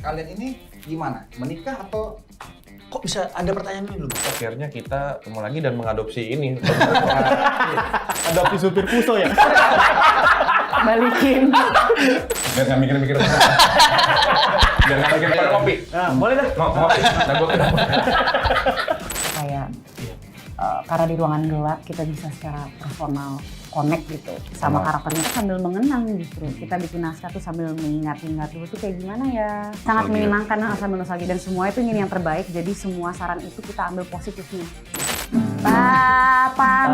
kalian ini gimana? Menikah atau Kok bisa ada pertanyaan ini dulu? Akhirnya kita ketemu lagi dan mengadopsi ini. Adopsi supir Puso ya? Balikin. Biar nggak mikir-mikir. Biar nggak mikir pada kopi. Nah, boleh dah. Mau kopi. Nah, gua Kayak karena di ruangan gelap kita bisa secara personal connect gitu sama karakternya tuh sambil mengenang justru kita bikin naskah tuh sambil mengingat-ingat dulu tuh kayak gimana ya sangat menyenangkan sambil nostalgia dan semua itu ingin yang terbaik jadi semua saran itu kita ambil positifnya. Bapak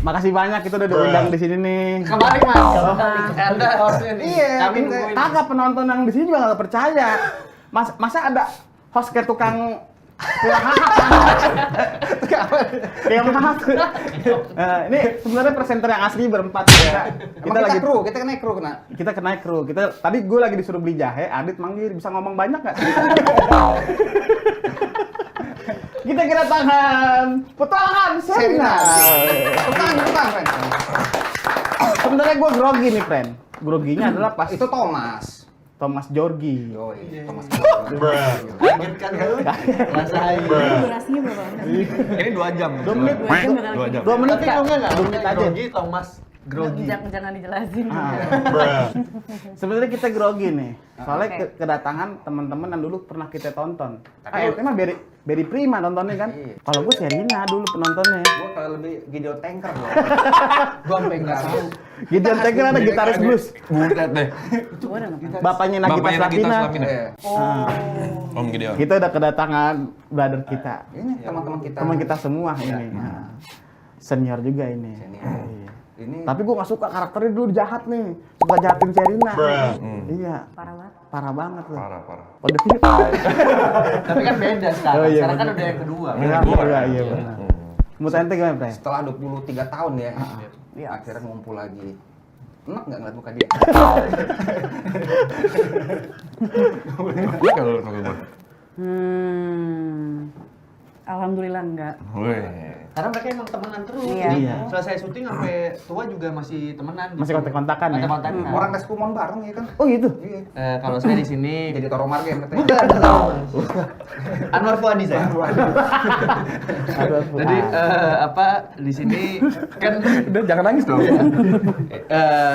Makasih banyak kita udah diundang di sini nih. Kemarin Mas. Anda hostnya nih. Iya, Kami nungguin. kagak penonton yang di sini juga nggak percaya. Masa ada host kayak tukang kayak mahal. Ini sebenarnya presenter yang asli berempat ya. kita kru, kita naik kru kena. Kita naik kru. Tadi gue lagi disuruh beli jahe, Adit manggil bisa ngomong banyak nggak? Kita kedatangan petualangan Sherina. Petang, friend. Sebenarnya gue grogi nih, friend. Groginya adalah pas Itu Thomas Georgie. Yoi, Thomas. Kaget kan lu? Rasain. durasinya berapa menit? Ini 2 jam. 2 menit. 2 jam. 2 menit Enggak, enggak? 2 menit aja. Grogi, Thomas. Grogi. Jangan dijelasin. Sebenarnya kita grogi nih. Soalnya Oke. kedatangan teman-teman yang dulu pernah kita tonton. Itu mah Berry Prima nontonnya kan. Iya. Kalau gue Sherina dulu penontonnya. Gua kalau lebih Gideon Tanker gua. Gua sampai enggak tahu. Gideon Tanker ada gitaris blues. Butet deh. Gua udah nonton. Bapaknya Nagita Bapaknya Nagita Slavina. Slavina. Iya. Om Gideon. Kita udah kedatangan brother kita. Ini teman-teman kita. Teman kita semua ini. Nah, senior juga ini. Senior. Iya. Ini Tapi gue gak suka karakternya dulu jahat nih. Suka jahatin Sherina. Iya. Parah banget. Parah banget loh. Parah. Pada sini. Tapi kan beda sekarang. Oh, iya, Sekarang kan bener. udah yang kedua. Iya, iya benar. Menurut ente gimana, Bre? setelah 23 tahun ya. Iya. Akhirnya ngumpul lagi. Enak nggak ngeliat muka dia? Iya kalau kalau gua. Alhamdulillah enggak. Weh. Karena mereka emang temenan terus. Iya. Jadi Iya. selesai syuting sampai tua juga masih temenan. Masih kontak-kontakan ya? Kontak-kontakan. Orang tes kumon bareng ya kan? Oh gitu? Iya. Kalau saya di sini Jadi Toro Margen katanya. bukan. Anwar Fuadi saya. Aduh, Jadi di sini kan Udah jangan nangis dong.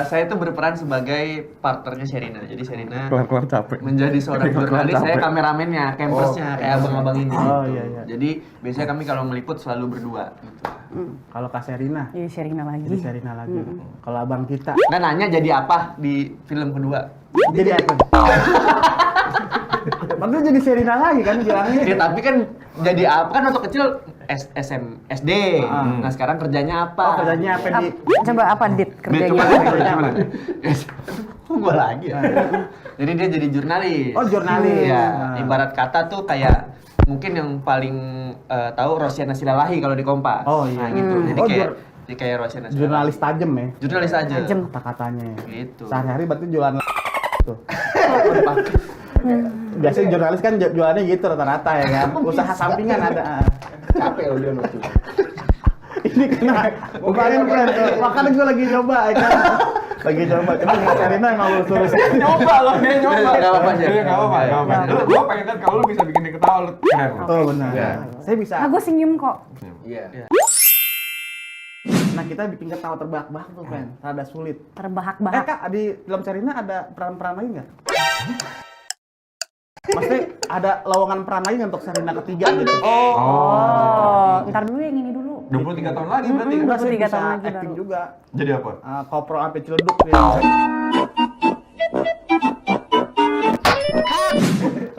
saya itu berperan sebagai partnernya Sherina. Jadi Sherina Kelar-kelar capek. menjadi seorang jurnalis, saya kameramennya, campersnya kayak abang-abang ini. Oh, iya, iya. Jadi biasanya kami kalau meliput selalu berdua. Kalau Kak Sherina, Jadi Sherina lagi. jadi Sherina lagi. Kalau abang kita, Nggak nanya jadi apa di film kedua. jadi apa? Padahal jadi Sherina lagi kan bilangnya. Ya tapi kan jadi apa kan waktu kecil SD. Nah sekarang kerjanya apa? Oh, kerjanya apa di? Coba apa dit kerjanya? Gimana? Kok gua lagi ya? Jadi dia jadi jurnalis. Oh, jurnalis. Iya. Nah. Ibarat kata tuh kayak mungkin yang paling tahu Rosiana Silalahi kalau di Kompas. Oh, iya. Nah, gitu. Jadi Oh, jadi kayak Rosiana Silalahi. Jurnalis tajem ya, Jurnalis aja. Tajem. kata-katanya. Gitu. Sehari-hari berarti jualan tuh. Biasanya jurnalis kan jualannya gitu rata-rata ya kan. Usaha sampingan ada. Capek udah lucu. Ini kena kemarin friend, makanya gue lagi coba ya kan. Lagi coba, cuma Sherina emang lu suruh Nyoba loh, dia nyoba. Nggak apa-apa aja. Iya, nggak apa-apa, nggak apa-apa. Nggak Gua pengen lihat kalau lu bisa bikin dia ketawa, lu keren. Oh benar. Iya. Saya bisa. Aku senyum kok. Iya. Nah kita bikin ketawa terbahak-bahak tuh friend, rada sulit. Terbahak-bahak. Kak, di film Sherina ada peran-peran lagi nggak? Maksudnya ada lowongan peran lagi nggak untuk Sherina ketiga gitu? Oh, ntar dulu yang ini dulu. 23 tahun lagi berarti kan? Enggak, saya 23 bisa tahun lagi acting baru. juga. Jadi apa? Kopro sampai Ciledug ya.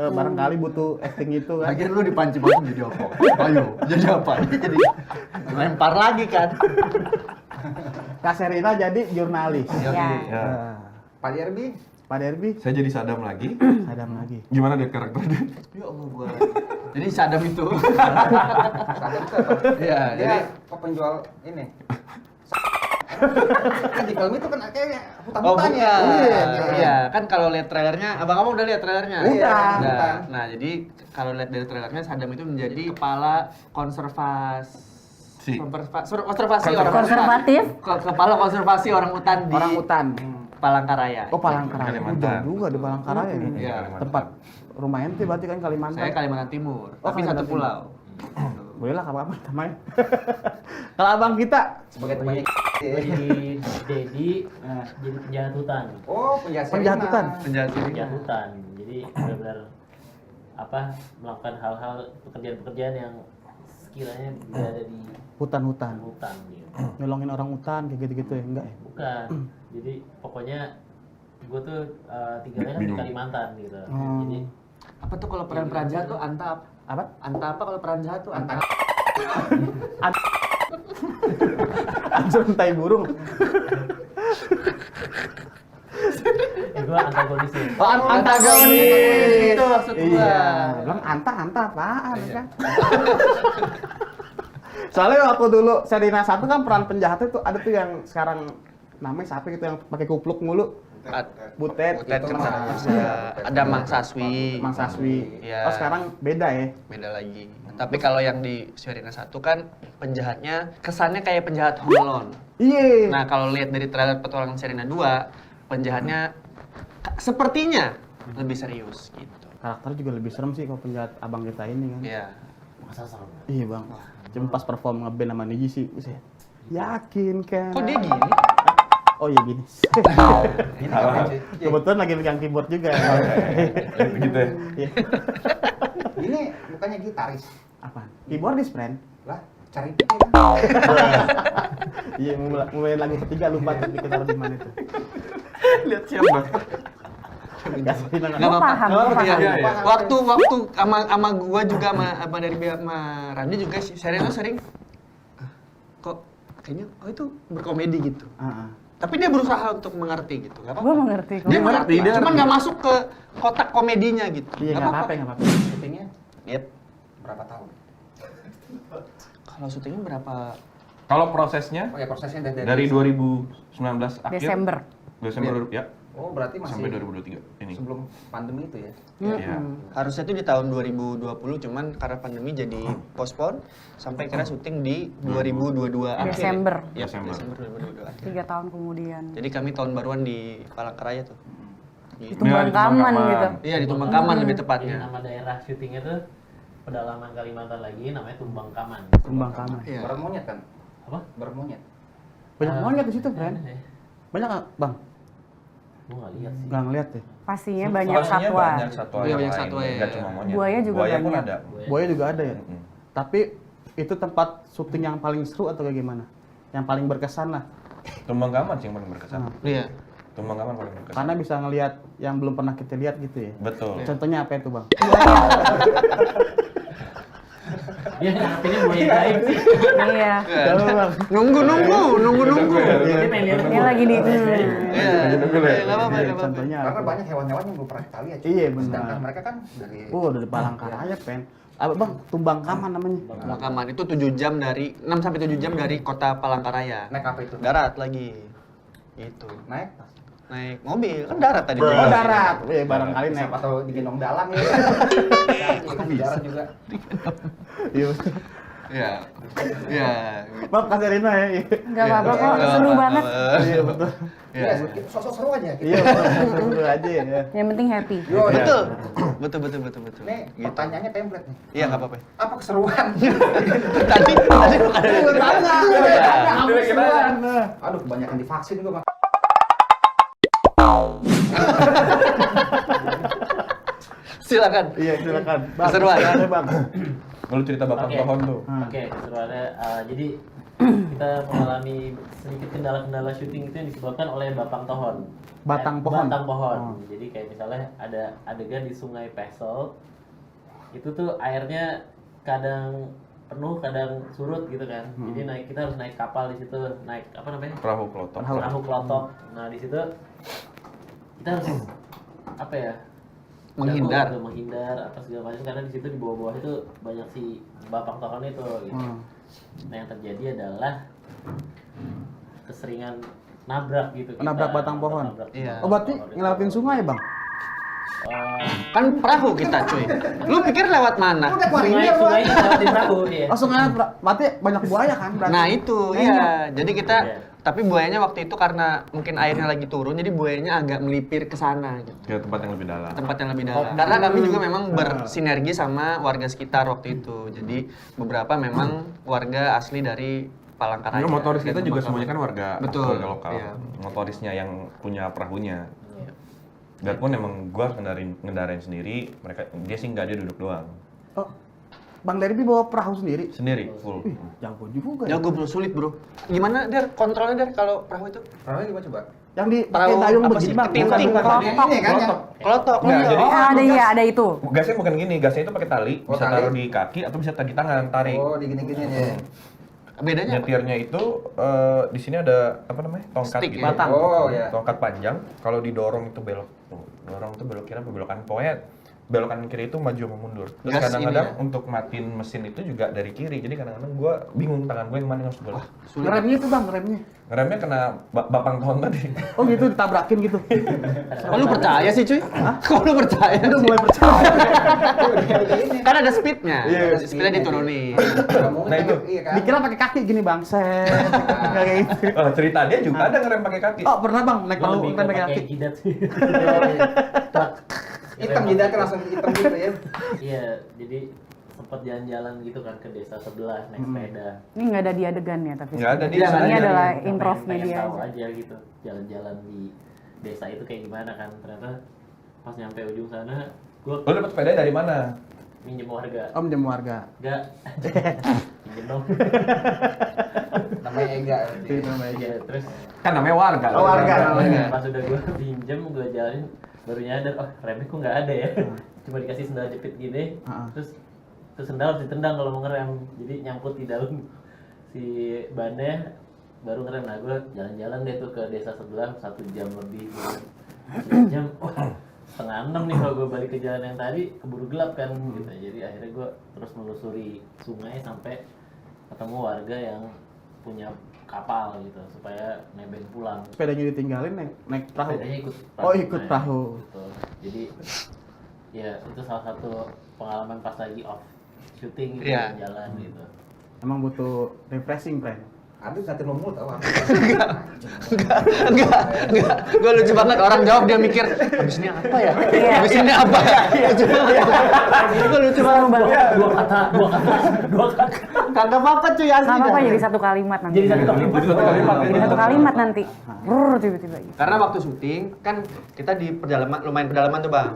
Barangkali butuh acting itu kan. Lagian lu dipancing-pancing jadi apa? Ayo, jadi apa? Ini jadi lempar lagi kan. Kak Sherina jadi jurnalis. Ya. Ya. Pak Derby, Pak Derby Saya jadi Sadam lagi. Sadam lagi. Gimana deh karakternya? Ya Allah gua. Jadi Sadam itu. sadar tuh apa? Iya, Dia jadi penjual ini. Kan di film itu kan kayak Oh hutan-hutan ya. bukan. Iya, kan kalau lihat trailernya, abang kamu udah lihat trailernya? Udah. Nah, jadi kalau lihat dari trailernya Saddam itu menjadi kepala konservasi orang Konservatif. kepala konservasi orang hutan di Orang hutan. Palangkaraya. Oh, Palangkaraya. Kalimantan. Jauh juga di Palangkaraya ya. Iya. Tempat rumah ente berarti kan Kalimantan. Saya Kalimantan Timur, Oh, tapi satu Kalimantan pulau. Boleh lah kapan namanya. Kalau abang kita Sebagai temannya. Jadi Dedi jadi penjahat hutan. Oh, penjahat Penjahat hutan. Penjahat ini. Penjahat hutan. Jadi benar-benar melakukan hal-hal pekerjaan-pekerjaan yang sekiranya berada di hutan-hutan. hutan gitu. Nyolongin orang hutan kayak gitu-gitu ya, enggak ya? Bukan. Jadi pokoknya gue tuh tinggalnya kan di Kalimantan gitu. Oh. Jadi Apa tuh kalau peran jahat tuh antap? Apa? Anta apa kalau peran jahat tuh antap? Anjir tai burung. gue antagonisnya. Oh, antagonis. Itu maksud gua. Iya. Bilang anta apaan kan? Soalnya waktu dulu Serina 1 kan peran penjahat itu ada tuh yang sekarang namanya siapa gitu yang pakai kupluk mulu. Butet. Butet Itu kena. Mas. Ada Mang Saswi. Mang Saswi. Iya. Oh, sekarang beda ya. Beda lagi. Tapi kalau yang di Sherina 1 kan penjahatnya kesannya kayak penjahat Home Alone. Iya. Nah, kalau lihat dari trailer petualangan Sherina 2, penjahatnya sepertinya lebih serius gitu. Karakternya juga lebih serem sih kalau penjahat abang kita ini kan. Iya. Masa serem. Iya, Bang. Cuma pas perform ngeband sama Niji sih, buset. Yakin kan? Kok dia gini? Oh iya gini. Ini ngapain sih? Kebetulan lagi pegang keyboard juga. Begitu ya. Iya. Ini bukannya gitaris. Apa? Keyboardis, friend. Lah, cari pikir. Iya, mulai lagu ketiga lupa tapi kita di mana itu. Lihat siapa? Kasihin anak. Nggak apa-apa. paham, Nggak apa-apa, gua iya, paham. iya. Waktu sama gua juga sama dari sama Randy juga sih. Sherina sering kok kayaknya itu berkomedi gitu. Heeh. Tapi dia berusaha untuk mengerti gitu. Nggak Gue apa-apa. mengerti kok. Dia mengerti, dia cuman ngerti. nggak masuk ke kotak komedinya gitu. Iya, Nggak enggak apa-apa, enggak apa-apa. Syutingnya Yep. berapa tahun? Kalau syutingnya berapa? Kalau prosesnya Oh ya prosesnya dari 2019 akhir Desember. Desember ya Oh, berarti masih sampai 2023 ini. sebelum pandemi itu ya. Iya. Harusnya tuh di tahun 2020, cuman karena pandemi jadi postpone sampai kira syuting di 2022 akhir. Desember. Ya, Desember. Desember 2022 akhir. 3 tahun kemudian. Jadi kami tahun baruan di Palangkaraya tuh. Itu Gitu. Iya, di Bangkaman Bangkaman. gitu. Iya, di Tumbangkaman lebih Jadi tepatnya. nama daerah syutingnya tuh pedalaman Kalimantan lagi namanya Tumbangkaman. Tumbangkaman. Iya. Bareng monyet kan? Apa? Bareng monyet. Banyak monyet di situ, friend. Ya, Banyak nggak, Bang? gue nggak lihat sih. Nggak ngeliat ya. Pastinya banyak Pastinya satwa. banyak satwa Iya, yang banyak lain. satwa ya. Nggak cuma monyet. Buaya juga Buaya pun banyak. ada. Buaya juga ada ya. Mm-mm. Tapi itu tempat syuting yang paling seru atau kayak gimana? Yang paling berkesan lah. Tumbangkaman sih yang paling berkesan. Iya. Tumbangkaman paling berkesan. Karena bisa ngelihat yang belum pernah kita lihat gitu ya. Betul. Contohnya apa itu, Bang? Dia ngarepinnya buaya gaib sih. Iya. Coba, Bang. Nunggu. Dia pengen lihat Dia lagi di Iya. Nunggu ya. Iya, nggak apa-apa, nggak apa-apa. Contohnya Karena apa? banyak hewan-hewan yang belum pernah kita lihat. Iya, benar. Sedangkan mereka kan dari Dari Palangkaraya, pen. Apa, Bang? Tumbangkaman namanya. Tumbangkaman itu 7 jam dari 6 sampai 7 jam dari kota Palangkaraya. naik apa itu? Darat lagi. Gitu. Naik. Naik mobil, kan darat tadi. Oh, darat. Iya, barangkali naik. Siapa tahu digendong dalang ya. Darat juga. Iya. Iya. Iya. Maaf, Kak Serina ya. Nggak apa-apa kok, Nggak seru apa-apa. banget. Iya, betul. Iya. Iya, sosok seru aja gitu. Iya, seru aja ya. Yang penting happy. Yo, Betul. Betul. Nih, Gitu. pertanyaannya template nih. Iya, nggak apa-apa. Apa keseruan? Tadi bukan ada. Apa keseruan? Aduh, kebanyakan divaksin gua, Bang. Silakan. Iya, silakan. Bang, Keseruan. silakan, Bang. Lalu cerita bapak Oke. pohon tuh. Oke, keseruannya jadi kita mengalami sedikit kendala-kendala syuting itu yang disebabkan oleh batang pohon. Batang pohon? Batang pohon. Oh. Jadi kayak misalnya ada adegan di Sungai Pesel, itu tuh airnya kadang penuh, kadang surut gitu kan. Jadi kita harus naik kapal di situ, naik apa namanya? Perahu kelotok. Perahu kelotok. Nah di situ kita harus apa ya? Menghindar. Jatuh, menghindar apa segala macam karena di situ di bawah-bawah itu banyak si batang pohon itu gitu. Nah yang terjadi adalah keseringan nabrak gitu. Nabrak batang pohon. Iya. Oh berarti ngelewatin sungai bang? Kan perahu kita cuy. Lu pikir lewat mana? Sungai di perahu ya. Oh sungai berarti banyak buaya kan? Berarti? Nah itu, iya. Jadi kita, Iya. tapi buayanya waktu itu karena mungkin airnya lagi turun, jadi buayanya agak melipir ke sana gitu. Ke tempat yang lebih dalam. Tempat yang lebih dalam. Karena kami juga memang bersinergi sama warga sekitar waktu itu. Jadi beberapa memang warga asli dari Palangkaraya. Enggak, motoris kita dan juga Bakau. semuanya kan warga, Betul, warga lokal. iya. Motorisnya yang punya perahunya. Dan pun emang gua ngendarain sendiri, dia sih nggak, dia duduk doang. Oh, Bang Derby bawa perahu sendiri? Sendiri, full. Jago juga ya. Jago bro, sulit bro. Gimana Der kontrolnya Der kalau perahu itu? Perahu gimana coba? Yang di pakai Perahu dayung apa begini sih? bang? Ketinting, Bukan, Pak. bukan. Ini kan yang Kelotok. Nggak, jadi ada iya, ada itu. gasnya bukan gini, gasnya itu pakai tali, Oh, bisa tali. taruh di kaki atau bisa di tangan, tarik. oh digini-gini ya. Bedanya apa? Nyetirnya itu di sini ada apa namanya? Tongkat Stick gitu. ya? Batang. Oh ya. Tongkat panjang, kalau didorong itu belok. Tuh, dorong itu belok kiri apa belok kanan. Pokoknya belokan kiri itu maju sama mundur. Terus Gas kadang-kadang ini ya? untuk matiin mesin itu juga dari kiri. Jadi kadang-kadang gua bingung tangan gue yang mana yang harus belok. Ngeremnya itu bang, ngeremnya. Ngeremnya kena bapang pohon tadi. Oh gitu, ditabrakin gitu. Kok lu percaya sih cuy? Kok lu percaya? Udah mulai percaya. Kan ada speednya. Iya, Speednya diturunin. Nah, itu. Iya kan. Dikira pakai kaki gini bang, set. Kayak gitu. Oh, cerita dia juga ada ngerem pakai kaki. Oh pernah bang, naik Gua perahu lebih ngerem pakai kaki. pakai jidat sih. Hitam jidatnya langsung hitam gitu ya. Iya, jadi sempat jalan-jalan gitu kan ke desa sebelah naik sepeda. Ini nggak ada di adegan ya tapi. Nggak ada di Ini sana aja. adalah Pengen- improvnya pengen dia tahu aja. aja gitu, jalan-jalan di desa itu kayak gimana kan. Ternyata pas nyampe ujung sana, gue Lo dapet sepeda dari mana? minjem warga. Om jam warga. Enggak. Minjem dong. Namanya Ega. Itu namanya. Iya, terus Kan namanya warga. Oh, warga namanya. pas udah gue pinjem, gue jalanin, baru nyadar, oh remnya kok nggak ada ya. Cuma dikasih sendal jepit gini, terus sendal harus ditendang kalau mau ngerem, jadi nyangkut di dalam si bannya, baru ngerem. Nah gue jalan-jalan deh tuh ke desa sebelah 1 jam lebih gitu. 1 jam, wah 5:30 nih kalau gue balik ke jalan yang tadi, keburu gelap kan gitu. Jadi akhirnya gue terus melusuri sungai sampai ketemu warga yang punya kapal gitu supaya nebeng pulang. Sepedanya ditinggalin naik perahu. Sepedanya ikut Oh, ikut Nah, perahu. gitu. Jadi ya itu salah satu pengalaman pas lagi off syuting gitu, Iya. jalan gitu. Emang butuh refreshing, friend. Aduh nanti mau tahu. Enggak. Gue lucu banget orang jawab dia mikir, habis ini apa ya? Habis ini apa ya? Lucu banget. Gue lucu banget. Dua kata. Kagak apa-apa cuy asli. Sama apa dah. jadi satu kalimat nanti. Jadi satu kalimat. Jadi satu kalimat. Jadi satu kalimat nanti. Brrr, tiba-tiba gitu. Karena waktu syuting kan kita di pedalaman, lumayan pedalaman tuh bang.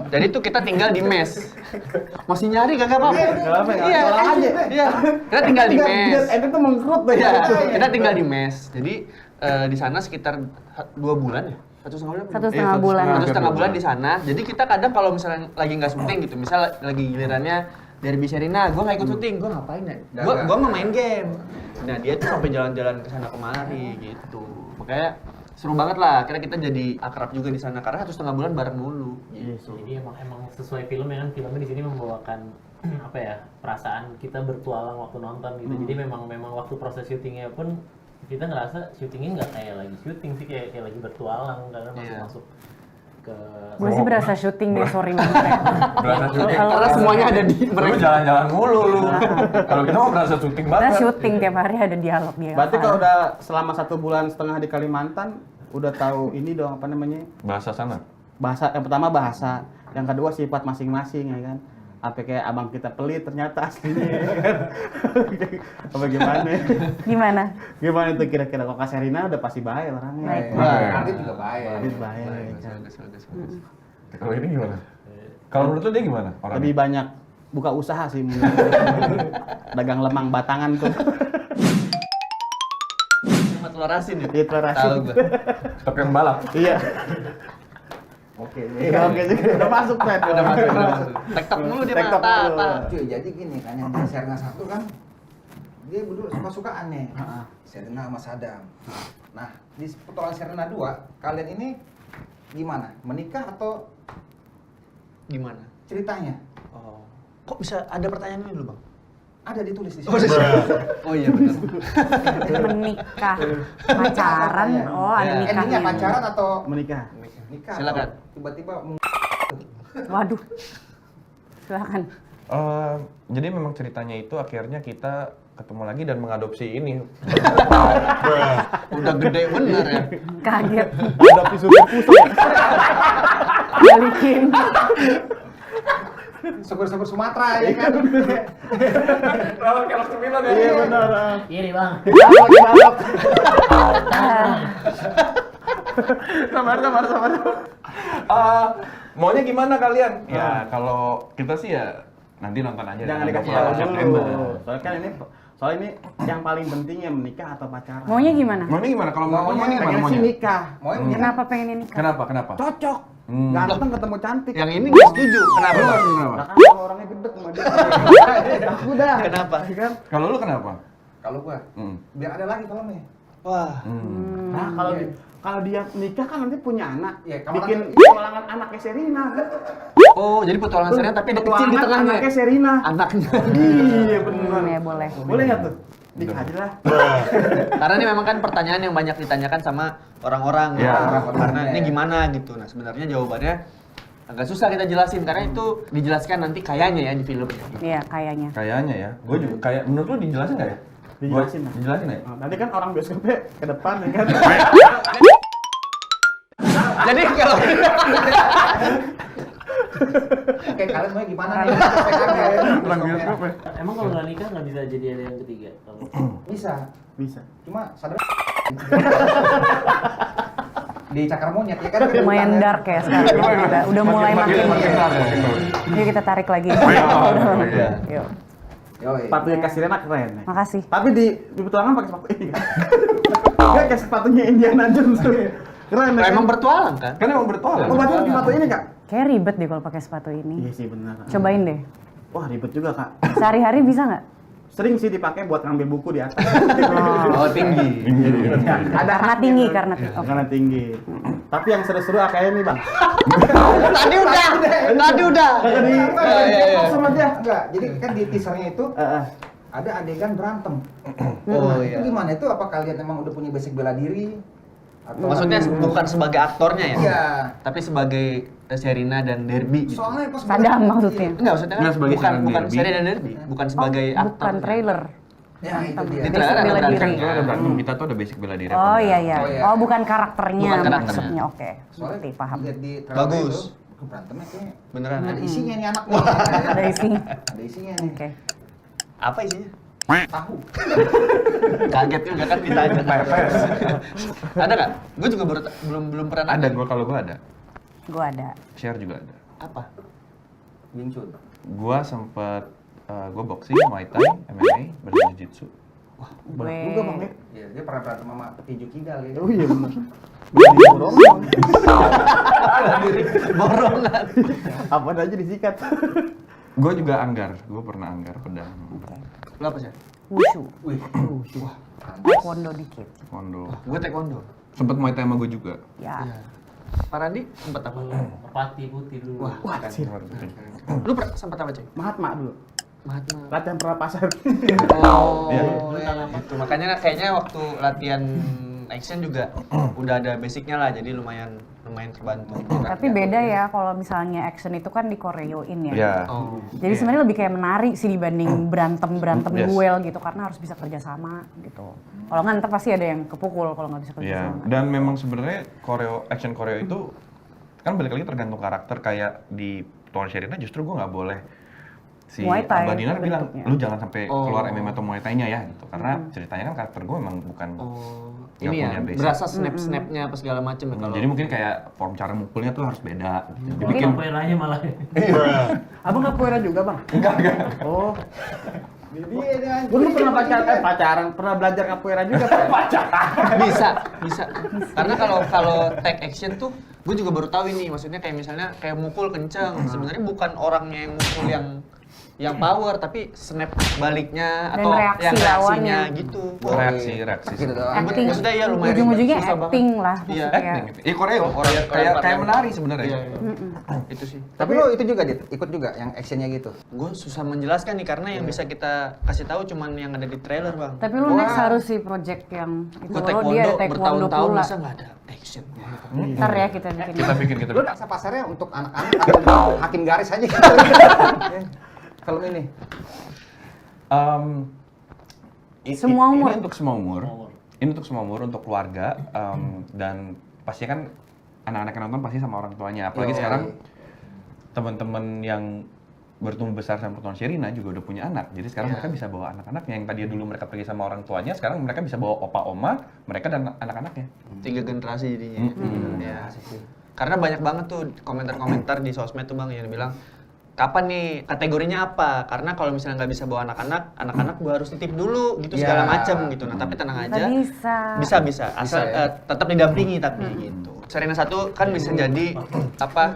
Jadi tuh kita tinggal di mes. Masih nyari kagak apa-apa. Gak apa ya, Iya, salah aja. iya. Kita tinggal di mes. Itu tuh mengkerut tuh Iya, ya. kita tinggal di mes. Jadi di sana sekitar 2 bulan ya? 1,5 bulan? Satu setengah bulan. 1,5 bulan di sana. Jadi kita kadang kalau misalnya lagi nggak syuting gitu, misal lagi gilirannya Derby Sherina, gue nggak ikut syuting, gue ngapain ya? Gue mau main game. Nah dia tuh sampai jalan-jalan ke sana kemari gitu. Makanya seru banget lah. Akhirnya kita jadi akrab juga di sana karena 1,5 bulan bareng dulu. Gitu. Jadi emang sesuai film ya kan, filmnya di sini membawakan apa ya, perasaan kita bertualang waktu nonton gitu. Jadi memang waktu proses syutingnya pun kita ngerasa syutingnya nggak kayak lagi syuting sih, kayak lagi bertualang karena masuk ke Gue sih berasa syuting deh, sorry banget ya. Berasa syuting. Karena semuanya ada di Lu mereka. jalan-jalan mulu lu. Kalau kita mau berasa syuting Kita banget. syuting tiap hari ada dialog dia. Berarti kalau udah selama 1,5 bulan di Kalimantan, udah tahu ini dong apa namanya? Bahasa sana. Bahasa, yang pertama bahasa, yang kedua sifat masing-masing ya kan. Apa kayak abang kita pelit ternyata aslinya ya kan. Apa gimana? Gimana? Gimana tuh kira-kira kok Kak Sherina udah pasti bahaya orangnya. Baik. Adit juga bahaya. Adit bahaya. ya kan. Kalau ini gimana? Kalau menurut lu dia gimana? Lebih Orangnya? banyak buka usaha sih menurut gue. Dagang lemang batangan tuh. Telurasin ya? Iya, telurasin. Tahu gue. Stok yang balap. Iya. Oke, oke, udah masuk Fred. Udah masuk. Tektok mulu dia Tektok mah. mulu. Cuy, jadi gini kan yang di Serna 1 kan dia berdua suka-sukaan nih. Serna sama Sadam. Nah, di petualangan Serna 2, kalian ini gimana? Menikah atau Gimana? ceritanya? Oh. Kok bisa ada pertanyaan ini dulu bang? Ada ditulis di Oh, sini. oh iya benar. Menikah, pacaran, oh ada Ya. nikahnya. Endingnya pacaran atau Menikah. nikah? Silakan. atau Tiba-tiba Waduh, silakan. Jadi memang ceritanya itu akhirnya kita ketemu lagi dan mengadopsi ini. Udah gede bener ya. Kaget, Ada pusat. balikin. syukur-syukur Sumatera ya kan. Iya benar. Ini bang. Sabar. Maunya gimana kalian? Ya kalau kita sih ya nanti nonton aja. Jangan dengan dikasih 28 tahu September. dulu. Soalnya ini yang paling penting ya menikah atau pacaran. Maunya gimana? Maunya gimana? Kalau Maunya maunya gimana Pengen sih maunya? nikah. Mau yang Kenapa pengen nikah? Kenapa? Cocok. Hmm. Ganteng ketemu cantik. Yang ini nggak setuju. Kenapa? Nah, kan kalau orangnya gede sama dia. Aku dah. Kenapa? Kan? Kalau lu kenapa? Kalau gua biar ada lagi filmnya. Wah. Nah, kalau dia nikah kan nanti punya anak. Iya, kalau Bikin nanti- petualangan anaknya Serina kan. Oh, jadi petualangan serinya tapi ada kecil di Petualangan tengahnya. Anaknya Serina. Anaknya. Iya benar. Ya boleh. Boleh nggak tuh? Nikah aja lah. Karena ini memang kan pertanyaan yang banyak ditanyakan sama orang-orang. Ya, orang-orang. Karena ini gimana gitu. Nah, sebenarnya jawabannya agak susah kita jelasin karena itu dijelaskan nanti kayaknya ya di filmnya. Iya, kayaknya. Kayaknya ya. Gue juga kayak menurut lu dijelasin nggak ya? Dijelasin lah. Dijelasin ya? Nah, nanti kan orang bioskopnya ke depan ya kan. Jadi kalau Oke, kalian mau gimana nih? Saya kaget. Orang bioskop ya? Emang kalau nggak nikah nggak bisa jadi ada yang ketiga? Kalau Bisa. Bisa. Cuma sadar di cakar monyet ya kan. Lumayan dark ya sekarang. Udah mulai makin. Yuk kita tarik lagi. iya. Yuk. Yoi. Sepatunya kasih Serina keren ya. Makasih. Tapi di petualangan pakai sepatu ini kan. Enggak kayak sepatunya Indiana Jones tuh. Keren ya. emang bertualang kan? Kan emang bertolak. Oh, berarti pakai sepatu ini, Kak? Kayak ribet deh kalau pakai sepatu ini. Iya sih benar. Cobain deh. Wah, ribet juga, Kak. Sehari-hari bisa nggak? Sering sih dipakai buat ngambil buku di atas. Oh, tinggi. Ada Karena tinggi, karena karena tinggi. Tapi yang seru-seru kayaknya nih, Bang. Tadi udah. Kagak di iya. sama dia. Enggak, jadi kan di teasernya itu ada adegan berantem. Oh, Nah, iya. itu gimana? Itu apa kalian emang udah punya basic bela diri? Atau Maksudnya bukan sebagai aktornya ya? Iya. Tapi sebagai Serina dan Derby gitu. Soalnya pas Sadam maksudnya. Enggak, maksudnya kan Nggak sebagai bukan Serina Serina dan Derby, bukan sebagai Oh, aktor. bukan trailer. Ya, itu dia. Di trailer ada Bela berantem. diri. Kan ada berantem kita tuh ada basic bela diri. Oh iya iya. Oh, iya. Oh bukan karakternya Bukan karakternya. maksudnya. Oke. Soalnya Ngerti, paham. lihat di trailer Bagus. itu, berantemnya kayak Beneran. ada isinya nih anak nih. Ada isinya. Ada isinya nih. Oke. Apa isinya? Tahu. Kaget juga kan ditanya. Ada nggak? Gue juga belum pernah Ada nanya. kalau gua ada. Gua ada. Share juga ada. Apa? Wing Chun. Gua sempet gua boxing, Muay Thai, MMA, Brazilian Jiu-Jitsu. Berat juga, Bang. Ya. Iya, dia pernah berantem sama Tinju Kidal ya. Oh iya benar. Borongan. Apa aja disikat. Gua juga anggar, gua pernah anggar pedang. Lu apa sih? Wushu. Wih. Taekwondo dikit. Kondo. Gue taekwondo. Sempet Muay Thai sama gua juga. Ya. Pak Randi sempat apa? merpati putih dulu. Wah, sih. Lu sempat apa, Cek? Mahatma dulu. Mahatma. Latihan pernapasan. Oh, Iya. gitu. Makanya kayaknya waktu latihan action juga udah ada basicnya lah, jadi lumayan terbantu. Tapi beda ya kalau misalnya action itu kan dikoreoin ya. Iya. Oh. Jadi sebenarnya lebih kayak menarik sih dibanding berantem Yes. duel gitu karena harus bisa kerja sama gitu. Kalau nggak ntar pasti ada yang kepukul kalau nggak bisa kerja Iya. sama. Dan memang sebenarnya action koreo itu kan balik lagi tergantung karakter. Kayak di Tuan Sherina justru gua nggak boleh si Muay Thai Abah Dinar bilang bentuknya. lu jangan sampai Oh. keluar MMA atau Muay Thai-nya ya gitu. Karena ceritanya kan karakter gue emang bukan Oh. Nggak Ini ya, punya basic. berasa snap-snapnya apa segala macem ya kalau. jadi mungkin kayak form cara mukulnya tuh harus beda gitu. Mungkin Dibikin capoeiranya malah. Abang capoeira juga, Bang? enggak. Oh. Dia dia Gue dulu pernah pacaran, pernah belajar capoeira juga, Pak. bisa. Karena kalau take action tuh gue juga baru tahu ini, maksudnya kayak misalnya kayak mukul kenceng, sebenarnya bukan orangnya yang mukul yang yang power, tapi snap baliknya Dan atau reaksi yang reaksinya lawannya. gitu. Reaksi. Gitu doang. Acting. Maksudnya ya lumayan Ujung-ujungnya susah banget. acting lah. Iya, maksudnya. Acting gitu. Koreo, kayak menari sebenarnya. Iya. Itu sih. Tapi lo itu juga, Dit? Ikut juga yang actionnya gitu? Gue susah menjelaskan nih karena yang bisa kita kasih tahu cuman yang ada di trailer, Bang. Tapi lu next harus sih project yang itu Gue lo dia ada taekwondo bertahun-tahun pula. masa nggak ada action. Ntar ya kita bikin. Kita Lo bikin. rasa pasarnya untuk anak-anak atau hakim garis aja gitu? Film ini? Semua umur. Ini untuk semua umur. Ini untuk semua umur, untuk keluarga, dan pastinya kan anak-anak yang nonton pasti sama orang tuanya. Apalagi sekarang teman-teman yang bertumbuh besar sama pertuan Sherina juga udah punya anak. Jadi sekarang mereka bisa bawa anak-anaknya yang tadi dulu mereka pergi sama orang tuanya, sekarang mereka bisa bawa opa oma mereka dan anak-anaknya. 3 generasi jadinya. Ya. Karena banyak banget tuh komentar-komentar di sosmed tuh Bang yang bilang kapan nih kategorinya apa? Karena kalau misalnya nggak bisa bawa anak-anak, anak-anak gua harus titip dulu gitu segala macam gitu. Nah tapi tenang aja. Nggak bisa. Asal tetap didampingi tapi gitu. Sherina 1 kan bisa jadi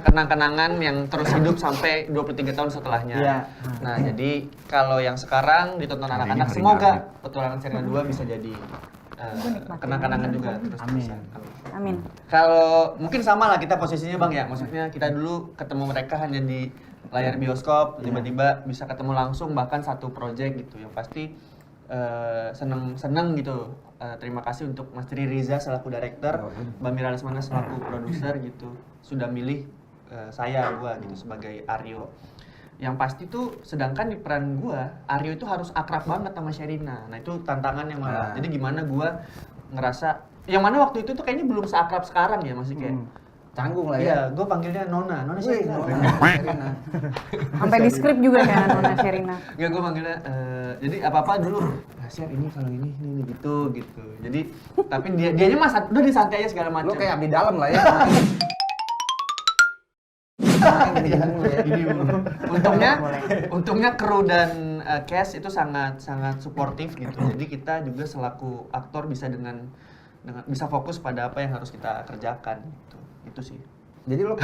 kenang-kenangan yang terus hidup sampai 23 tahun setelahnya. Iya. Nah, jadi kalau yang sekarang ditonton anak-anak hari semoga ini. petualangan Sherina 2 bisa jadi kenang-kenangan juga terus terusan. Amin. Kalau mungkin sama lah kita posisinya Bang ya. Maksudnya kita dulu ketemu mereka hanya di layar bioskop, tiba-tiba bisa ketemu langsung bahkan satu project gitu. Yang pasti seneng gitu. Terima kasih untuk Mas Tri Riza selaku director, Mbak Mira Lesmana selaku produser gitu. Sudah milih gua gitu sebagai Aryo. Yang pasti tuh sedangkan di peran gua, Aryo itu harus akrab banget sama Sherina. Nah, itu tantangannya malah. Jadi gimana gua ngerasa yang mana waktu itu tuh kayaknya belum seakrab sekarang ya, masih kayak Canggung lah ya? iya, gue panggilnya Nona Sherina. Sherina. Sampai di skrip juga kan Nona Sherina. Enggak, gue manggilnya, jadi apa-apa dulu, Sher ini kalau ini gitu. Jadi, tapi dianya mas, udah disantai aja segala macam. Lo kayak abdi dalam lah ya? Untungnya kru dan cast itu sangat suportif gitu. Jadi kita juga selaku aktor bisa dengan bisa fokus pada apa yang harus kita kerjakan gitu. Itu sih. Jadi lo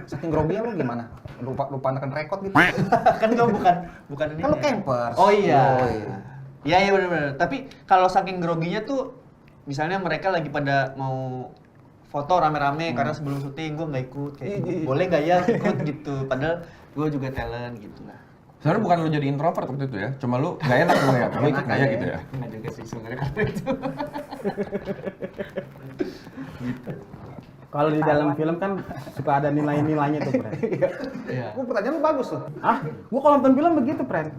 saking groginya lo gimana? Lupa nekan rekod gitu? Kan gue bukan ini. Kan lo campers. Oh iya. Iya benar. Tapi kalau saking groginya tuh misalnya mereka lagi pada mau foto rame-rame karena sebelum syuting gue nggak ikut kayak boleh nggak ya ikut gitu. Padahal gue juga talent gitu lah. Sebenarnya bukan lu jadi introvert waktu itu ya, cuma lu nggak enak lu ya, lu ikut nggak ya gitu ya. Nggak juga sih sebenarnya karena itu. Kalau di dalam film kan suka ada nilai-nilainya tuh, Pren. Iya. Pertanyaan lo bagus tuh. Gua kalau nonton film begitu, Pren.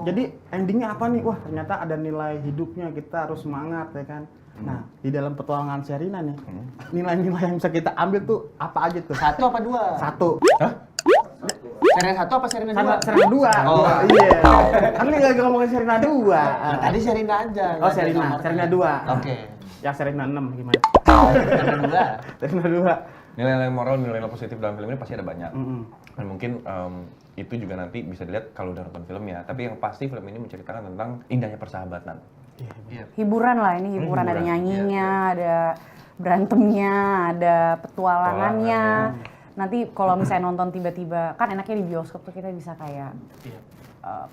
Jadi endingnya apa nih? Wah, ternyata ada nilai hidupnya, kita harus semangat ya kan. Nah, di dalam petualangan Sherina nih, nilai-nilai yang bisa kita ambil tuh apa aja tuh? 1 apa 2? 1. Hah? Sherina 1 apa Sherina 2? Sherina 2. Oh. Iya. Kan ini lagi ngomongin Sherina 2. Tadi Sherina aja. Oh, Sherina 2. Oke. Yang Sherina 6 gimana? Sherina 2. Sherina 2. Nilai-nilai moral, nilai-nilai positif dalam film ini pasti ada banyak. Mm-mm. Dan mungkin itu juga nanti bisa dilihat kalau udah nonton filmnya. Tapi yang pasti film ini menceritakan tentang indahnya persahabatan. Iya. Hiburan lah ini, hiburan ada nyanyinya, ada berantemnya, ada petualangannya. Nanti kalau misalnya nonton tiba-tiba, kan enaknya di bioskop tuh kita bisa kayak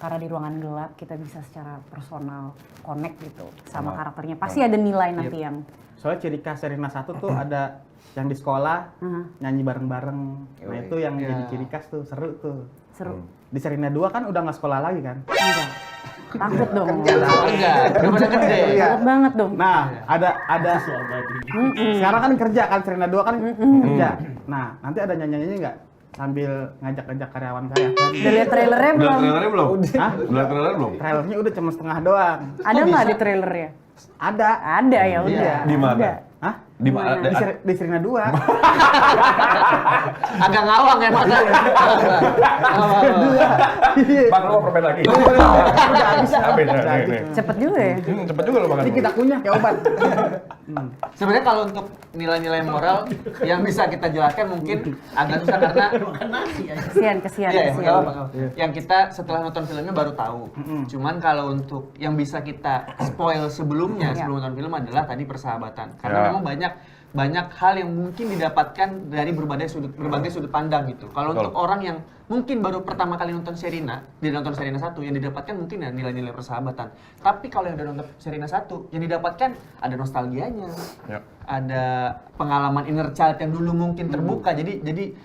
karena di ruangan gelap kita bisa secara personal connect gitu sama karakternya. Pasti ada nilai nanti yang Soalnya ciri khas Sherina 1 tuh ada yang di sekolah nyanyi bareng-bareng. Nah itu yang jadi ciri khas tuh, seru tuh. seru. Di Sherina 2 kan udah nggak sekolah lagi kan? Enggak. Takut dong. Enggak, udah pada gede. Takut banget dong. Nah, ada sekarang kan kerja kan Sherina 2 kan kerja. Nah, nanti ada nyanyi-nyanyi nggak sambil ngajak-ngajak karyawan saya kan? Udah lihat trailernya Udah belum? trailernya belum? Hah? Udah trailer belum? Trailernya udah cuma setengah doang. Ada nggak di trailernya? Ada. Ada ya udah. Di mana? Ada. Hah? Di mana? Di Sherina 2. Agak ngawang ya mata. Bang, lu mau permen lagi? Udah habis. Habis, Udah nih, habis. nih. Cepet juga ya. Cepet juga lu makan. Ini kita kunyah kayak obat. Sebenarnya kalau untuk nilai-nilai moral yang bisa kita jelaskan mungkin agak susah karena Kesian. iya, nggak apa-apa. Yang kita setelah nonton filmnya baru tahu. Cuman kalau untuk yang bisa kita spoil sebelumnya sebelum nonton film adalah tadi persahabatan. Karena Ya. memang banyak banyak hal yang mungkin didapatkan dari berbagai sudut pandang gitu. Kalau Betul. untuk orang yang mungkin baru pertama kali nonton Sherina, dia nonton Sherina 1, yang didapatkan mungkin ya nilai-nilai persahabatan. Tapi kalau yang udah nonton Sherina 1, yang didapatkan ada nostalgianya, Ya. ada pengalaman inner child yang dulu mungkin terbuka. Jadi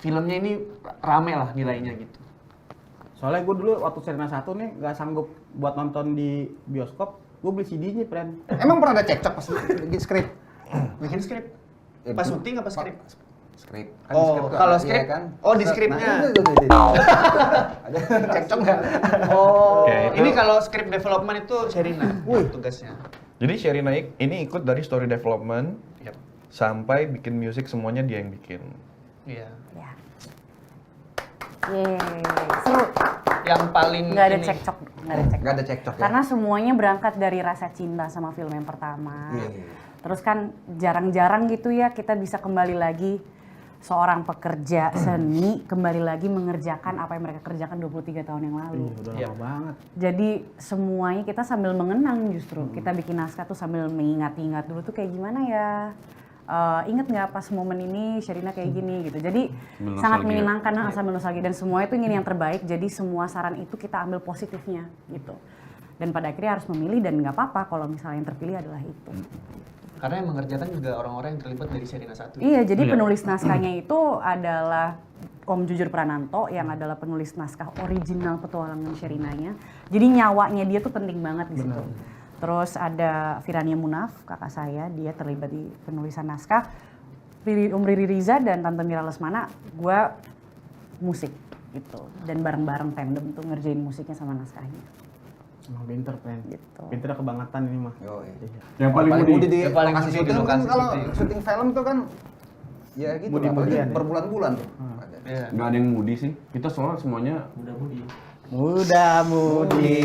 filmnya ini rame lah nilainya gitu. Soalnya gue dulu waktu Sherina 1 nih nggak sanggup buat nonton di bioskop, gue beli CD-nya, friend. Emang pernah ada cekcok pas bikin skrip? Bikin skrip. Ya, Pas betul. syuting apa skrip? Skrip. Oh, di skrip tuh kalau ada, skrip? iya kan? Oh, di skripnya. Nah, itu. Ada cekcok nggak? Oh, Oke, ini itu- kalau script development itu Sherina tugasnya. Jadi Sherina ini ikut dari story development Yap. sampai bikin musik semuanya dia yang bikin. Iya. Ya. Yeay, seru. Yang paling Nggak ada ini- cekcok, nggak ada cekcok. Nggak ada cekcok ya? Karena semuanya berangkat dari rasa cinta sama film yang pertama. Iya. Terus kan jarang-jarang gitu ya kita bisa kembali lagi seorang pekerja seni kembali lagi mengerjakan apa yang mereka kerjakan 23 tahun yang lalu. Iya, udah Iya. lama banget. Jadi semuanya kita sambil mengenang justru. Kita bikin naskah tuh sambil mengingat-ingat dulu tuh kayak gimana ya. Ingat nggak pas momen ini Sherina kayak gini gitu. Jadi Sambil sangat nostalgia. menyenangkan sambil nostalgia dan semua itu ingin yang terbaik. Jadi semua saran itu kita ambil positifnya gitu. Dan pada akhirnya harus memilih dan nggak apa-apa kalau misalnya yang terpilih adalah itu. Karena yang mengerjakan juga orang-orang yang terlibat dari Sherina 1. Iya, jadi Iya. penulis naskahnya itu adalah Om Jujur Prananto yang adalah penulis naskah original petualangan Sherinanya. Jadi nyawanya dia tuh penting banget di situ. Terus ada Firania Munaf, kakak saya, dia terlibat di penulisan naskah. Om Riri Riza dan Tante Mira Lesmana, gue musik gitu. Dan bareng-bareng tandem tuh ngerjain musiknya sama naskahnya. Emang pinter, friend. Gitu. Pinternya kebangetan ini mah. Yo, Yang paling mudi. di Yang paling lokasi mudi di syuting kan lokasi kalau syuting. syuting film tuh kan ya gitu lah, Mudi-mudian apalagi ya? berbulan-bulan tuh. Ada. Iya. Nggak ada yang mudi sih. Kita soalnya semuanya Mudah-mudi. Muda-mudi.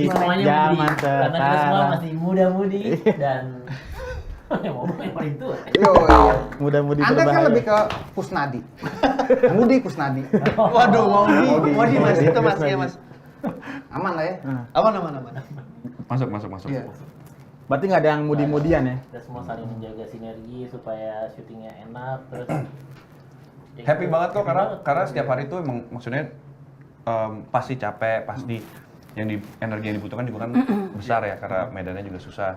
Semuanya Zaman mudi. Karena kita semua sekarang. masih muda-mudi dan yang ngomong yang paling tua. Yo, iya. Muda-mudi Anda kan berbahaya. lebih ke Kusnadi. Mudi Kusnadi. Waduh, mau di Mas, itu Mas, iya Mas. Aman lah ya. Aman. masuk. Iya. Berarti nggak ada yang mudi-mudian ya? Kita semua saling menjaga sinergi supaya syutingnya enak terus. ya happy gitu. banget kok Happy banget. karena setiap hari itu emang maksudnya pasti capek, pasti energi yang dibutuhkan juga kan besar ya karena medannya juga susah.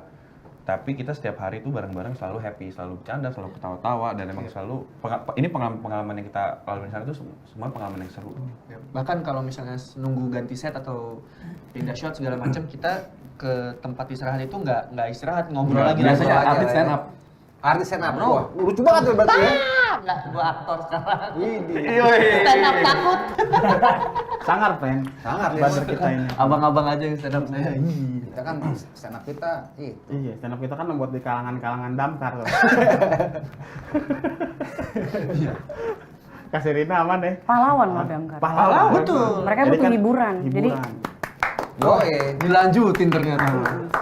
Tapi kita setiap hari itu bareng-bareng selalu happy, selalu bercanda, selalu ketawa-tawa dan emang selalu ini pengalaman yang kita lalui di sana itu semua pengalaman yang seru. Ya, bahkan kalau misalnya nunggu ganti set atau pindah shot segala macam, kita ke tempat istirahat itu nggak istirahat, ngobrol lagi. Biasanya Ngobrol aja artis lah stand ya. up. Artis stand up. Wah, lucu banget tuh berarti ya. Nggak, gua aktor sekarang. Widih. Stand up takut. Sangar, friend. Sangar ya. Buzzer kita ini. Abang-abang aja yang stand up saya. Kita kan stand up kita itu. Iya, stand up kita kan membuat di kalangan-kalangan damkar tuh. Kak Sherina aman deh. Pahlawan loh Damkar. Pahlawan. Betul. Mereka Jadi butuh kan hiburan. Jadi Yo, Dilanjutin ternyata.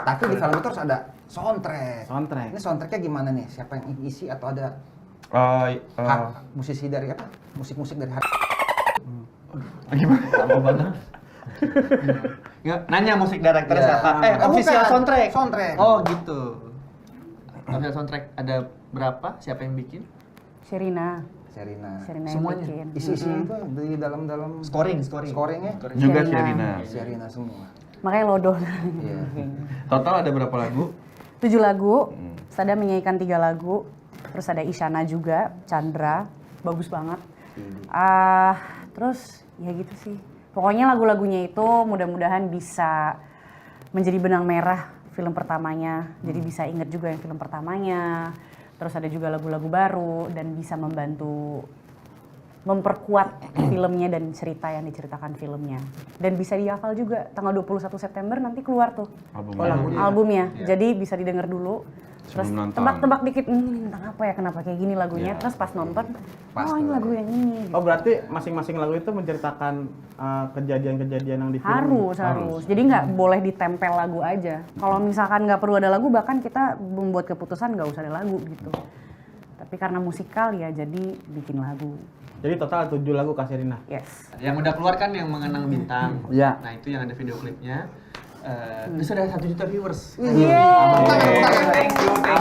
tapi di film itu harus ada soundtrack. Soundtrack. Ini soundtracknya gimana nih? Siapa yang isi atau ada musisi dari apa? Musik-musik dari Lama banget. Nggak, nanya musik director Iya. siapa? Oh, Official bukan. soundtrack. Soundtrack. Oh gitu. Official soundtrack ada berapa? Siapa yang bikin? Sherina Sherina. yang Semuanya? bikin. Isi-isi itu di dalam Scoringnya. juga Sherina. Sherina. Sherina semua. Makanya lodoh. Iya. Total ada berapa lagu? 7 lagu, Sada menyanyikan 3 lagu, terus ada Isyana juga, Chandra, bagus banget. Terus ya gitu sih. Pokoknya lagu-lagunya itu mudah-mudahan bisa menjadi benang merah film pertamanya. Jadi bisa inget juga yang film pertamanya. Terus ada juga lagu-lagu baru dan bisa membantu memperkuat filmnya dan cerita yang diceritakan filmnya. Dan bisa dihafal juga, tanggal 21 September nanti keluar tuh albumnya. Jadi bisa didengar dulu. Terus Sebelum nonton. tebak-tebak dikit, ini tentang apa ya, kenapa kayak gini lagunya. Ya. Terus pas nonton, Pas oh ini tuh. lagu yang ini. Gitu. Oh, berarti masing-masing lagu itu menceritakan kejadian-kejadian yang di film. Harus. Jadi nggak boleh ditempel lagu aja. Kalau misalkan nggak perlu ada lagu, bahkan kita membuat keputusan nggak usah ada lagu gitu. Tapi karena musikal ya, jadi bikin lagu. Jadi total 7 lagu Kak Sherina. Yes. Yang udah keluar kan yang Mengenang Bintang. Iya. Nah itu yang ada video klipnya. Terus ada 1 juta viewers. Yeay.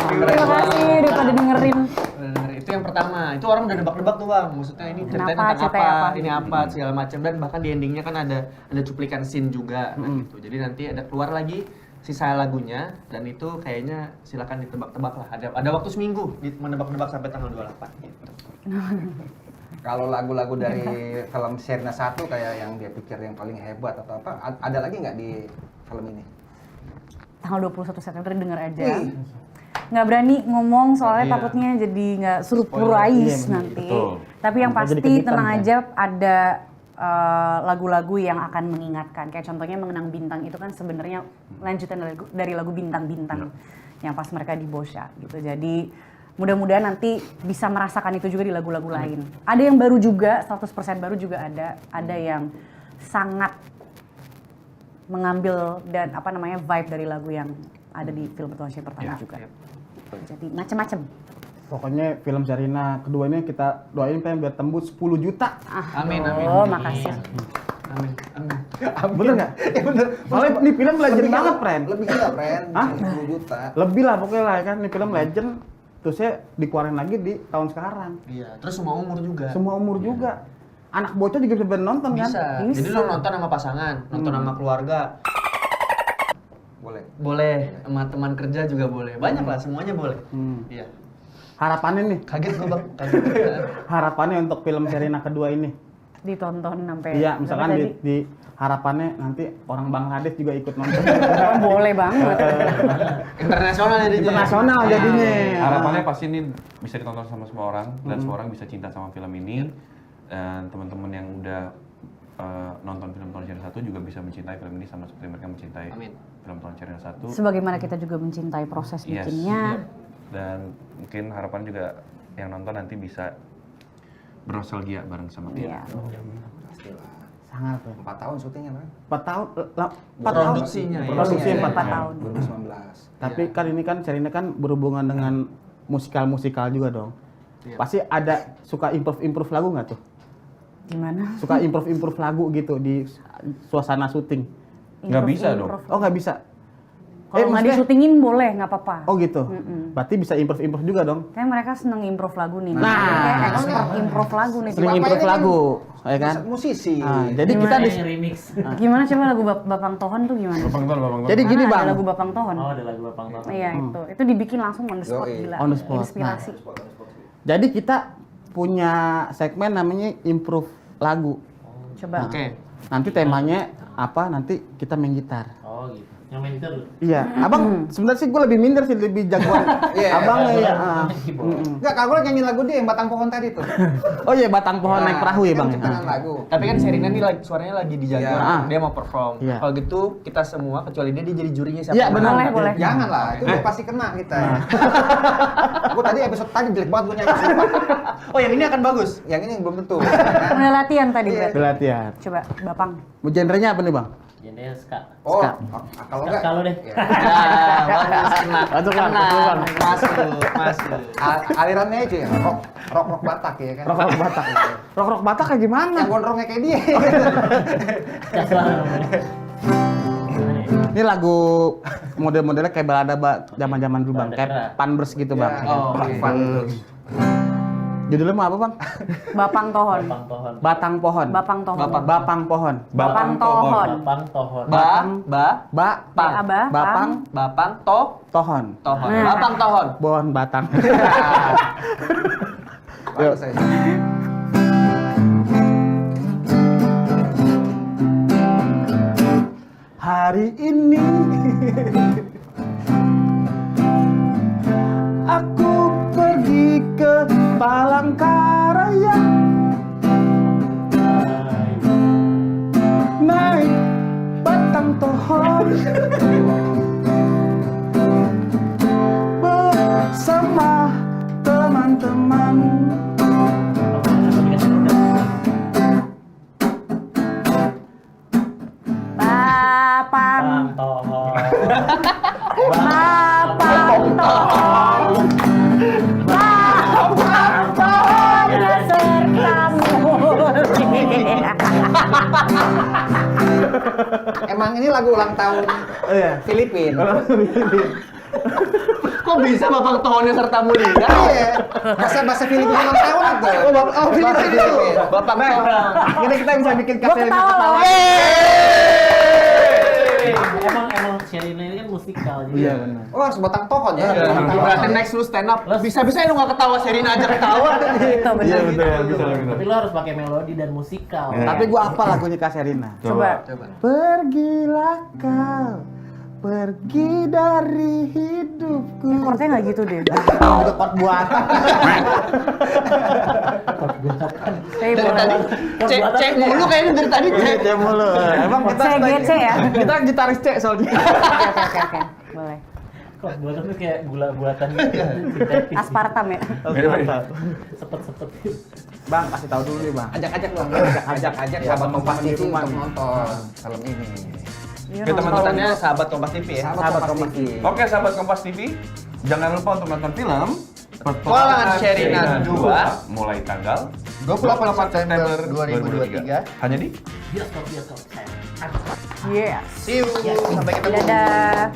Terima kasih udah pada dengerin. Itu yang pertama. Itu orang udah nebak-nebak tuh bang. Maksudnya ini ceritanya Kenapa, tentang ceritanya apa, apa? ini apa, segala macam. Dan bahkan di endingnya kan ada cuplikan scene juga. Nah, gitu. Jadi nanti ada keluar lagi sisa lagunya dan itu kayaknya silakan ditebak-tebak lah. Ada waktu seminggu menebak-nebak sampai tanggal 28 gitu. Kalau lagu-lagu dari film Sherina 1 kayak yang dia pikir yang paling hebat atau apa, ada lagi nggak di film ini? Tanggal 21 September denger aja. Wih. Nggak berani ngomong soalnya Iya. takutnya jadi nggak surprise nanti. betul. Tapi yang Nanti jadi pasti kejutan, tenang kan? aja ada lagu-lagu yang akan mengingatkan. Kayak contohnya Mengenang Bintang itu kan sebenarnya lanjutan dari lagu Bintang-Bintang yang pas mereka di Bosya gitu. Jadi mudah-mudahan nanti bisa merasakan itu juga di lagu-lagu lain. Ada yang baru juga, 100% baru juga ada. Ada yang sangat mengambil dan vibe dari lagu yang ada di film Petualang Sherina pertama juga. Jadi macam-macam. Pokoknya film Sherina kedua ini kita doain pengen biar tembus 10 juta. Amin, amin. Oh, makasih. Amin, amin. Bener nggak? Ya bener. Soalnya ini film legend banget, Pren. Lebih gila, Pren. Hah? 10 juta. Lebih lah pokoknya lah kan, ini film legend. Terusnya dikeluarin lagi di tahun sekarang. Iya, terus semua umur juga. Semua umur juga. Anak bocah juga bisa nonton kan? Bisa. Jadi lo nonton sama pasangan, nonton sama keluarga, Boleh. boleh, sama teman kerja juga boleh. Banyak lah, semuanya boleh. Iya. Harapannya nih, Kaget gue bang, kaget. harapannya untuk film Sherina kedua ini. Ditonton sampai Iya, misalkan sampai di harapannya nanti orang Bangladesh juga ikut nonton. Oh, boleh banget. Internasional jadinya. Internasional jadinya. Harapannya pasti ini bisa ditonton sama semua orang dan semua orang bisa cinta sama film ini dan teman-teman yang udah nonton film Petualang Sherina 1 juga bisa mencintai film ini sama seperti mereka mencintai Amin. film Petualang Sherina 1. Sebagaimana kita juga mencintai proses Yes. bikinnya. Dan mungkin harapan juga yang nonton nanti bisa bernostalgia bareng sama kita. Iya. Pastilah. Sangat ya. 4 tahun syutingnya, Pren. 4 tahun, 4 Produksinya, tahun. ya. Produksi Iya, 4 tahun. 2019. Tapi kan ini kan Sherina kan berhubungan dengan musikal juga dong. Iya. Pasti ada suka improve lagu nggak tuh? Gimana? Suka improve lagu gitu di suasana syuting. Nggak bisa dong. Oh nggak bisa? Kalau nggak maksudnya- disyutingin boleh, nggak apa-apa. Oh gitu. Berarti bisa improve juga dong? Kayak mereka seneng improve lagu nih. Nah. Kayak expert improve lagu nih. Sering Bapak improve ini kan lagu, ya kan? Musisi. Nah, jadi kita Gimana di yang remix. Gimana coba lagu Bapang Tohon tuh gimana? Babang Ton. Jadi Mana gini ada bang, lagu Bapang Tohon. Oh, ada lagu Bapang Tohon. Iya itu dibikin langsung on the spot Yoi. gila. On the spot. Inspirasi. jadi kita punya segmen namanya improve lagu. Coba. Oke. Nanti temanya apa? Nanti kita main gitar. Oh gitu. Yang main gitar lu? Iya, abang sebenarnya sih gue lebih minder sih, lebih jagoan. Iya, Abang ya. Enggak, kalau gue nyanyi lagu dia yang Batang Pohon tadi tuh. Oh iya, batang pohon naik perahu ya kan bang. ciptaan lagu. Tapi kan Sherina nih suaranya lagi di Jaguar, Iya. dia mau perform. Iya. Kalau gitu kita semua kecuali dia jadi jurinya siapa? Iya, yang benar. menang. Boleh, boleh. Jangan lah, itu udah pasti kena kita. Gue tadi episode tadi jelek banget gue nyanyi. sumpah. Oh yang ini akan bagus. Yang ini belum tentu. Udah latihan tadi Iya. berarti. Berlatihan. Coba Bapang. Mau genrenya apa nih bang? Genrenya ska. Oh, Ska. kalau enggak. Kalau deh. Ya. Ya, bagus kena. Masuk, Bang. Kena. Masuk, Bang. Masuk. Alirannya aja ya, rock Batak ya kan. Rock Batak. Rock Batak kayak gimana? Yang gondrongnya kayak dia. Gas lah namanya. Gimana ya? Ini lagu model-modelnya kayak balada zaman-zaman dulu bang, Balada kayak keras. Panbers gitu bang. Ya, Oh, fun. Judulnya mau apa bang? Bapang Tohon. Bapang Tohon. Batang pohon. Bapang Tohon. Bapang pohon. Bapang Tohon. Bapang Tohon. Ba, Bapang. Aba, Bapang Bapang, tohon. Tohon. Nah. Bapang Tohon. Pohon batang. Bagus saya. Hari ini aku pergi ke Palangkaraya, naik batang pohon bersama teman-teman. Bapang. Bapang Tohon. Bapang Tohon. Bapang Tohon besertamu. Emang ini lagu ulang tahun Iya. Filipina. Kok bisa Bapak Tohonnya serta mulia? Iya. Bahasa Filipina ulang tahun itu. Oh, Filipina. Bapak Tohon. Ini kita bisa bikin Gua Katerina ketawa ketawa. loh. Emang Sherina ini kan musikal jadi. Iya benar. Oh, harus batang tohon ya. Berarti next lu stand up. Bisa-bisa lu nggak ketawa, Sherina aja ketawa. Itu benar. Iya betul, bisa. Tapi lo harus pakai melodi dan musikal. Iya. Tapi gua apa lagunya Kak Sherina? Coba. Pergilah kau, pergi dari hidupku. Chordnya nggak gitu deh. Udah part buatan. Saya Dari boleh. tadi cek mulu kayaknya dari tadi cek. Cek mulu. Emang kita CGC ya? Kita gitaris cek soalnya. Oke. Boleh. Kok buatan tuh kayak gula buatan gitu. Sintetis. Aspartam ya? Sepet-sepet. Bang, kasih tahu dulu nih, Bang. Ajak Bang. Ajak sahabat Kompas teman-teman di TV rumah untuk nih. nonton film ini. Iya, Oke, teman-temannya sahabat Kompas TV ya. Sahabat Kompas TV. Oke, sahabat Kompas TV, jangan lupa untuk nonton film Petualangan Sherina 2 mulai tanggal 28 September 2023. Hanya di Bioskop sayang. Yes. See you. Sampai ketemu. Dadah.